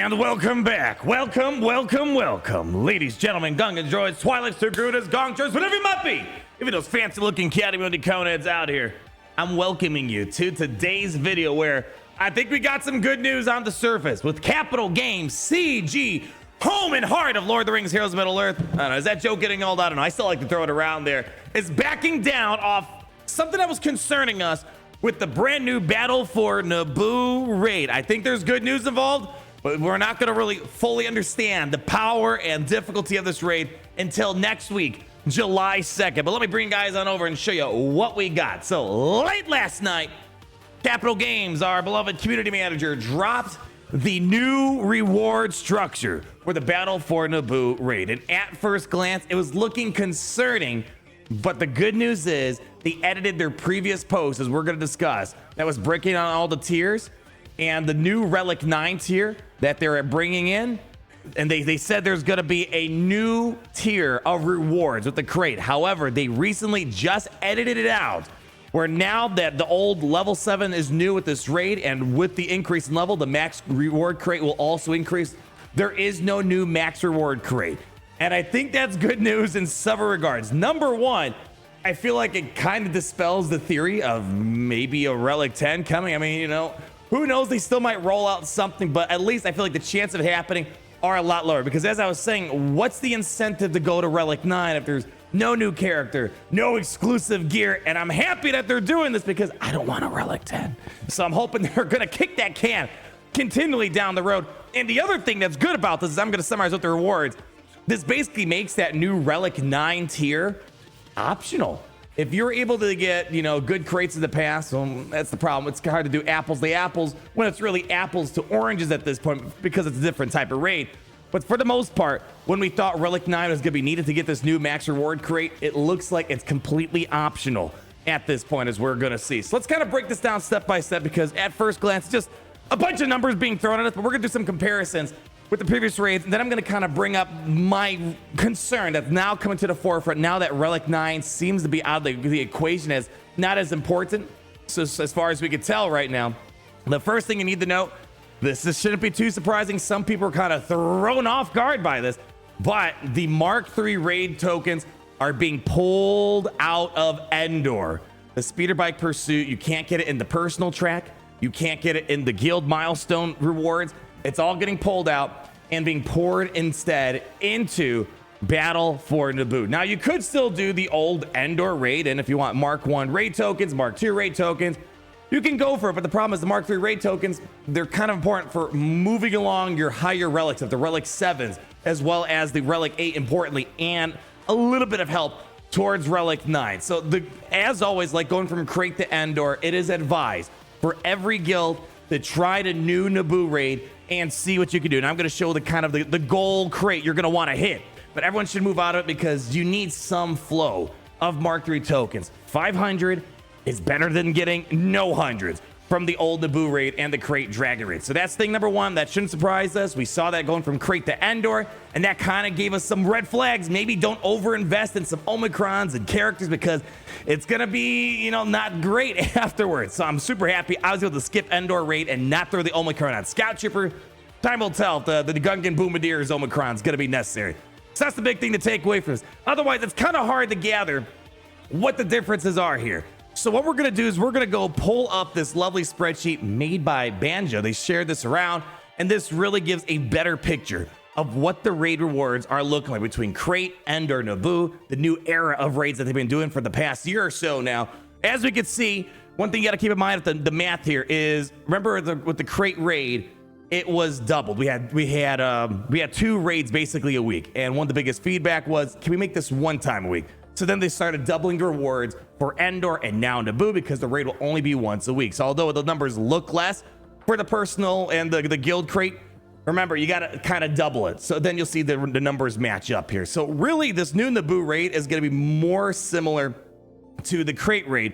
And welcome back. Welcome, ladies, gentlemen, Gungan droids, Twilights, Togrutas, Gongchers, whatever you might be. Even those fancy-looking Caddy-Mundi Coneheads out here, I'm welcoming you to today's video where I think we got some good news on the surface with Capital Games CG, home and heart of Lord of the Rings Heroes of Middle-earth. I don't know, is that joke getting old? I don't know. I still like to throw it around there. Is backing down off something that was concerning us with the brand new Battle for Naboo raid. I think there's good news involved, but we're not going to really fully understand the power and difficulty of this raid until next week, July 2nd. But let me bring you guys on over and show you what we got. So late last night, Capital Games, our beloved community manager, dropped the new reward structure for the Battle for Naboo raid. And at first glance, it was looking concerning. But the good news is they edited their previous post, as we're going to discuss, that was breaking down all the tiers. And the new Relic 9 tier that they're bringing in, and they said there's going to be a new tier of rewards with the crate. However, they recently just edited it out, where now that the old level 7 is new with this raid, and with the increase in level, the max reward crate will also increase. There is no new max reward crate. And I think that's good news in several regards. Number one, I feel like it kind of dispels the theory of maybe a Relic 10 coming. I mean, you know, who knows? They still might roll out something, but at least I feel like the chance of it happening are a lot lower. Because as I was saying, what's the incentive to go to Relic 9 if there's no new character, no exclusive gear? And I'm happy that they're doing this because I don't want a Relic 10. So I'm hoping they're going to kick that can continually down the road. And the other thing that's good about this is I'm going to summarize with the rewards. This basically makes that new Relic 9 tier optional. If you're able to get, you know, good crates in the past, well, that's the problem. It's hard to do apples to apples when it's really apples to oranges at this point because it's a different type of raid. But for the most part, when we thought Relic 9 was going to be needed to get this new max reward crate, it looks like it's completely optional at this point, as we're going to see. So let's kind of break this down step by step, because at first glance, it's just a bunch of numbers being thrown at us, but we're going to do some comparisons with the previous raids, and then I'm going to kind of bring up my concern that's now coming to the forefront now that Relic 9 seems to be out of the equation as not as important. So as far as we can tell right now, the first thing you need to know, this shouldn't be too surprising. Some people are kind of thrown off guard by this, but the Mark III raid tokens are being pulled out of Endor. The speeder bike pursuit, you can't get it in the personal track. You can't get it in the guild milestone rewards. It's all getting pulled out and being poured instead into Battle for Naboo. Now, you could still do the old Endor raid, and if you want Mark 1 raid tokens, Mark 2 raid tokens, you can go for it. But the problem is the Mark 3 raid tokens, they're kind of important for moving along your higher relics of the Relic 7s, as well as the Relic 8, importantly, and a little bit of help towards Relic 9. So as always, like going from crate to Endor, it is advised for every guild to try the new Naboo raid and see what you can do. And I'm going to show the kind of the goal crate you're going to want to hit. But everyone should move out of it because you need some flow of Mark III tokens. 500 is better than getting no hundreds from the old Naboo raid and the crate dragon raid. So that's thing number one. That shouldn't surprise us. We saw that going from crate to Endor, and that kind of gave us some red flags. Maybe don't overinvest in some Omicrons and characters because it's going to be, you know, not great afterwards. So I'm super happy I was able to skip Endor raid and not throw the Omicron on Scout Trooper. Time will tell if the Gungan Boomadiers Omicron is going to be necessary. So that's the big thing to take away from this. Otherwise, it's kind of hard to gather what the differences are here. So what we're going to do is we're going to go pull up this lovely spreadsheet made by Banjo. They shared this around, and this really gives a better picture of what the raid rewards are looking like between crate, Endor, Naboo, the new era of raids that they've been doing for the past year or so now. As we can see, one thing you got to keep in mind with the math here is, remember with the crate raid, it was doubled. We had 2 raids basically a week, and one of the biggest feedback was, can we make this 1 time a week? So then they started doubling the rewards for Endor and now Naboo because the raid will only be once a week. So although the numbers look less for the personal and the guild crate, remember, you got to kind of double it. So then you'll see the numbers match up here. So really, this new Naboo raid is going to be more similar to the crate raid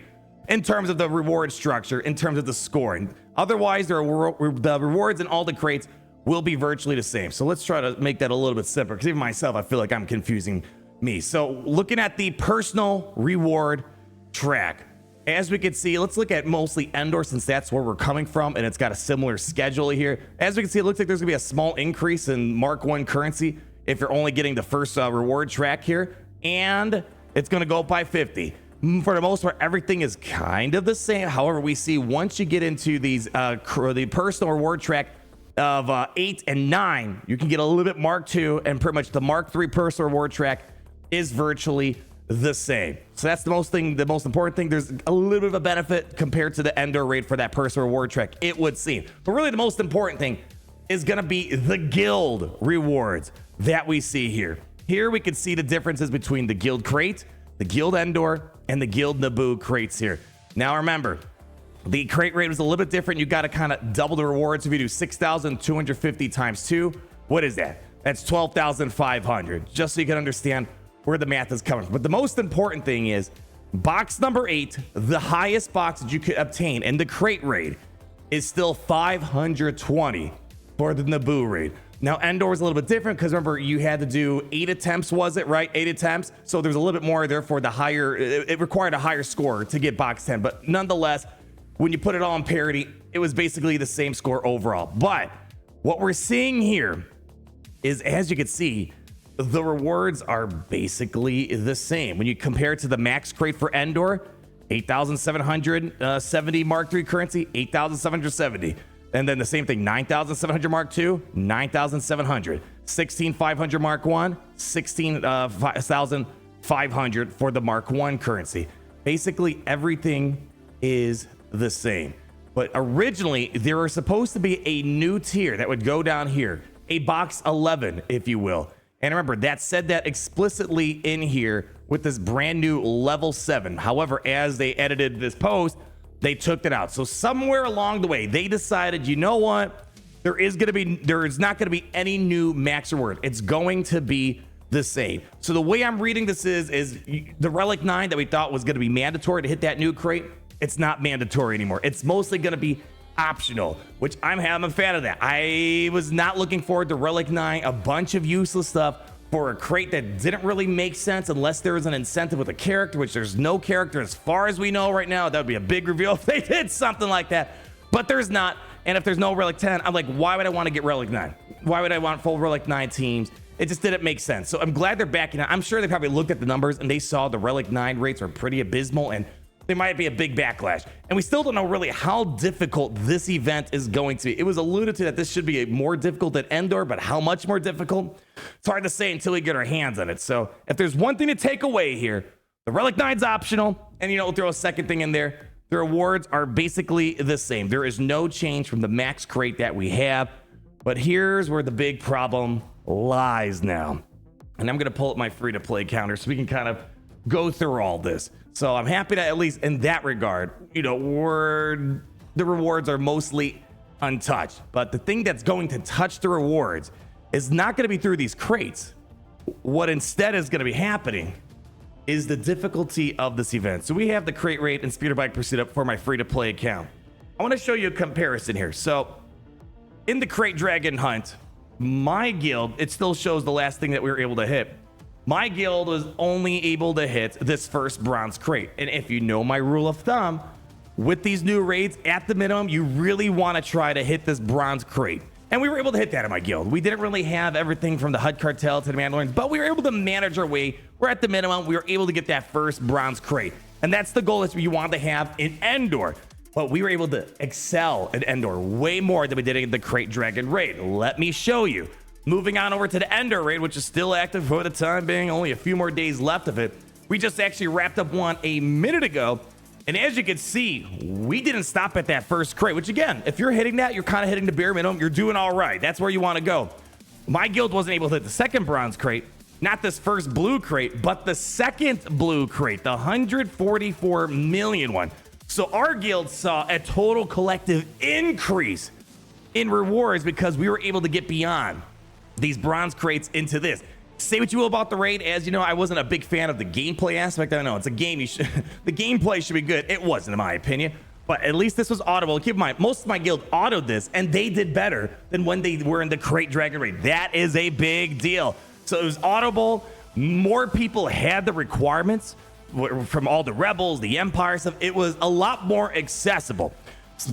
in terms of the reward structure, in terms of the scoring. Otherwise, the rewards in all the crates will be virtually the same. So let's try to make that a little bit simpler, because even myself, I feel like I'm confusing me. So looking at the personal reward track, as we can see, let's look at mostly Endor since that's where we're coming from, and it's got a similar schedule here. As we can see, it looks like there's gonna be a small increase in Mark 1 currency if you're only getting the first reward track here, and it's gonna go up by 50. For the most part, everything is kind of the same. However, we see once you get into these the personal reward track of 8 and 9, you can get a little bit Mark 2, and pretty much the Mark 3 personal reward track is virtually the same. So that's the most important thing. There's a little bit of a benefit compared to the Endor raid for that personal reward track, it would seem. But really the most important thing is gonna be the guild rewards that we see here. Here we can see the differences between the guild crate, the guild Endor, and the guild Naboo crates here. Now remember, the crate rate was a little bit different. You got to kind of double the rewards. If you do 6,250 times 2, what is that? That's 12,500, just so you can understand where the math is coming from. But the most important thing is box number 8, the highest box that you could obtain in the crate raid, is still 520 for the Naboo raid. Now Endor is a little bit different because remember you had to do 8 attempts, was it right? 8 attempts. So there's a little bit more, therefore the higher, it required a higher score to get box 10. But nonetheless, when you put it all in parity, it was basically the same score overall. But what we're seeing here is, as you can see, the rewards are basically the same. When you compare it to the max crate for Endor, 8,770 Mark III currency, 8,770. And then the same thing, 9,700 Mark II, 9,700. 16,500 Mark I, 16,500 for the Mark I currency. Basically, everything is the same. But originally, there was supposed to be a new tier that would go down here, a box 11, if you will. And remember, that said that explicitly in here with this brand new level 7. However, as they edited this post, they took it out. So somewhere along the way, they decided, you know what? There is not going to be any new max reward. It's going to be the same. So the way I'm reading this is the Relic 9 that we thought was going to be mandatory to hit that new crate, it's not mandatory anymore. It's mostly going to be optional, which I'm a fan of that. I was not looking forward to Relic 9, a bunch of useless stuff for a crate that didn't really make sense unless there was an incentive with a character, which there's no character as far as we know right now. That would be a big reveal if they did something like that, but there's not. And if there's no Relic 10, I'm like, why would I want to get Relic 9? Why would I want full Relic 9 teams? It just didn't make sense. So I'm glad they're backing out. I'm sure they probably looked at the numbers and they saw the Relic 9 rates are pretty abysmal and there might be a big backlash. And we still don't know really how difficult this event is going to be. It was alluded to that this should be more difficult than Endor, but how much more difficult? It's hard to say until we get our hands on it. So if there's one thing to take away here, the Relic 9's optional, and we'll throw a second thing in there. The rewards are basically the same. There is no change from the max crate that we have, but here's where the big problem lies now. And I'm gonna pull up my free-to-play counter so we can kind of go through all this. So I'm happy that at least in that regard, the rewards are mostly untouched. But the thing that's going to touch the rewards is not going to be through these crates. What instead is going to be happening is the difficulty of this event. So we have the crate rate and speeder bike pursuit up for my free-to-play account. I want to show you a comparison here. So in the crate dragon hunt, my guild, it still shows the last thing that we were able to hit. My guild was only able to hit this first bronze crate. And if you know my rule of thumb, with these new raids, at the minimum, you really want to try to hit this bronze crate. And we were able to hit that in my guild. We didn't really have everything from the HUD cartel to the Mandalorians, but we were able to manage our way. We're at the minimum. We were able to get that first bronze crate. And that's the goal that you want to have in Endor. But we were able to excel in Endor way more than we did in the crate dragon raid. Let me show you. Moving on over to the Endor raid, which is still active for the time being, only a few more days left of it. We just actually wrapped up one a minute ago. And as you can see, we didn't stop at that first crate, which again, if you're hitting that, you're kind of hitting the bare minimum. You're doing all right. That's where you want to go. My guild wasn't able to hit the second bronze crate, not this first blue crate, but the second blue crate, the 144 million one. So our guild saw a total collective increase in rewards because we were able to get beyond these bronze crates into this. Say what you will about the raid. As you know, I wasn't a big fan of the gameplay aspect. I know it's a game. The gameplay should be good. It wasn't, in my opinion, but at least this was audible. Keep in mind, most of my guild autoed this and they did better than when they were in the crate dragon raid. That is a big deal. So it was audible. More people had the requirements. from all the rebels, the Empire stuff. It was a lot more accessible.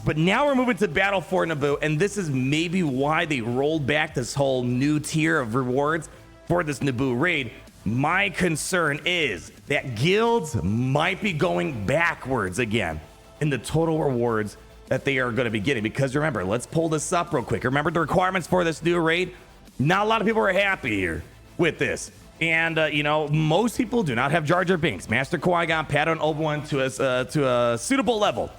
But now we're moving to Battle for Naboo, and this is maybe why they rolled back this whole new tier of rewards for this Naboo raid. My concern is that guilds might be going backwards again in the total rewards that they are going to be getting. Because remember, let's pull this up real quick. Remember the requirements for this new raid? Not a lot of people are happy here with this. And, most people do not have Jar Jar Binks, Master Qui-Gon, Padawan Obi-Wan to a suitable level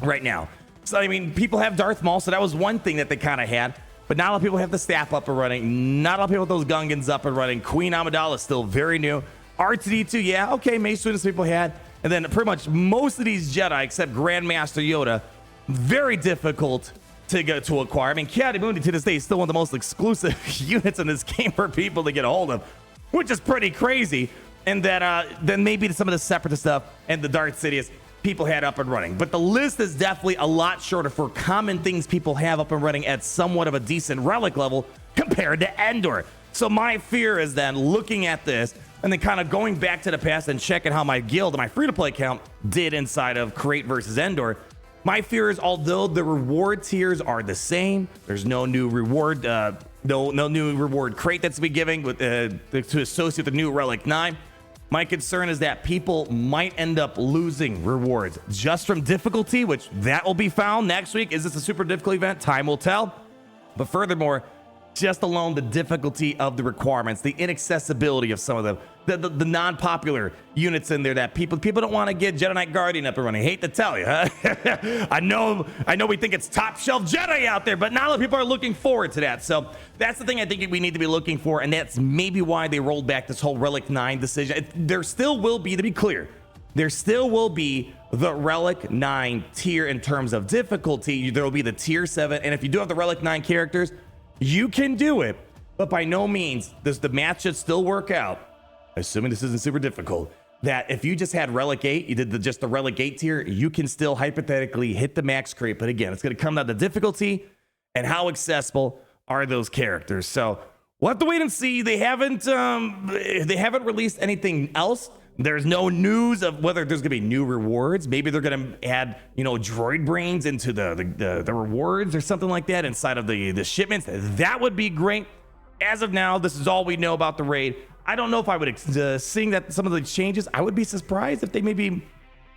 right now. So, I mean, people have Darth Maul, so that was one thing that they kind of had. But not a lot of people have the staff up and running. Not a lot of people with those Gungans up and running. Queen Amidala is still very new. R2-D2, yeah, okay, Mace Windu people had. And then pretty much most of these Jedi, except Grandmaster Yoda, very difficult to get to acquire. I mean, Ki-Adi-Mundi to this day is still one of the most exclusive units in this game for people to get a hold of, which is pretty crazy. And then maybe some of the Separatist stuff and the Darth Sidious people had up and running. But the list is definitely a lot shorter for common things people have up and running at somewhat of a decent relic level compared to Endor. So my fear is then looking at this and then kind of going back to the past and checking how my guild and my free-to-play count did inside of Crate versus Endor. My fear is, although the reward tiers are the same, there's no new reward, no new reward crate that's to be giving with to associate the new Relic 9. My concern is that people might end up losing rewards just from difficulty, which that will be found next week. Is this a super difficult event? Time will tell. But furthermore, just alone the difficulty of the requirements, the inaccessibility of some of the non-popular units in there that people don't want to get Jedi Knight Guardian up and running. I hate to tell you, huh? I know we think it's top shelf Jedi out there, but not a lot of people are looking forward to that. So that's the thing I think we need to be looking for, and that's maybe why they rolled back this whole Relic 9 decision. There still will be, to be clear, there still will be the Relic 9 tier in terms of difficulty. There will be the tier 7, and if you do have the Relic 9 characters, you can do it, but by no means does the math should still work out, assuming this isn't super difficult, that if you just had Relic 8, you did just the Relic 8 tier, you can still hypothetically hit the max crate. But again, it's going to come down to difficulty and how accessible are those characters. So we'll have to wait and see. They haven't released anything else. There's no news of whether there's gonna be new rewards. Maybe they're gonna add, droid brains into the rewards or something like that inside of the shipments. That would be great. As of now, this is all we know about the raid. I don't know if I would, seeing that some of the changes, I would be surprised if they maybe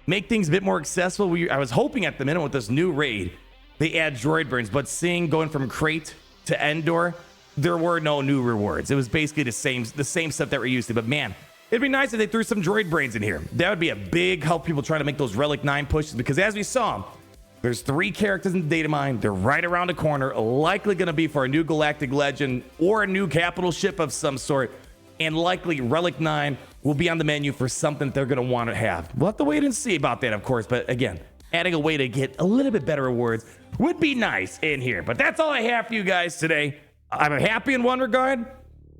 make things a bit more accessible. I was hoping at the minute with this new raid, they add droid brains, but seeing going from Crate to Endor, there were no new rewards. It was basically the same stuff that we're used to, but man, it'd be nice if they threw some droid brains in here. That would be a big help people trying to make those Relic 9 pushes, because as we saw, there's 3 characters in the data mine. They're right around the corner, likely going to be for a new Galactic Legend or a new capital ship of some sort, and likely Relic 9 will be on the menu for something they're going to want to have. We'll have to wait and see about that, of course, but again, adding a way to get a little bit better rewards would be nice in here. But that's all I have for you guys today. I'm happy in one regard,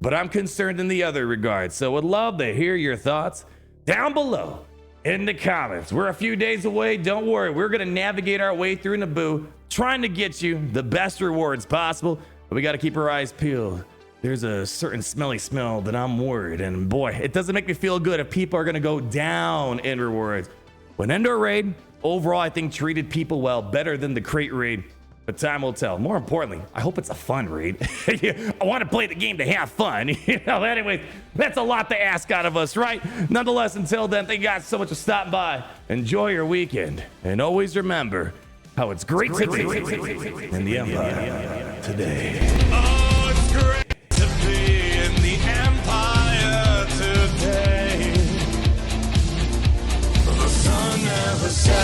but I'm concerned in the other regard. So would love to hear your thoughts down below in the comments. We're a few days away. Don't worry. We're going to navigate our way through Naboo, trying to get you the best rewards possible. But we got to keep our eyes peeled. There's a certain smelly smell that I'm worried. And boy, it doesn't make me feel good if people are going to go down in rewards. When Endor raid, overall, I think treated people well, better than the Crate raid. But time will tell. More importantly, I hope it's a fun raid. I want to play the game to have fun. Anyway, that's a lot to ask out of us, right? Nonetheless, until then, thank you guys so much for stopping by. Enjoy your weekend. And always remember how it's great to be in the Empire today. Oh, it's great to be in the Empire today. The sun never sets.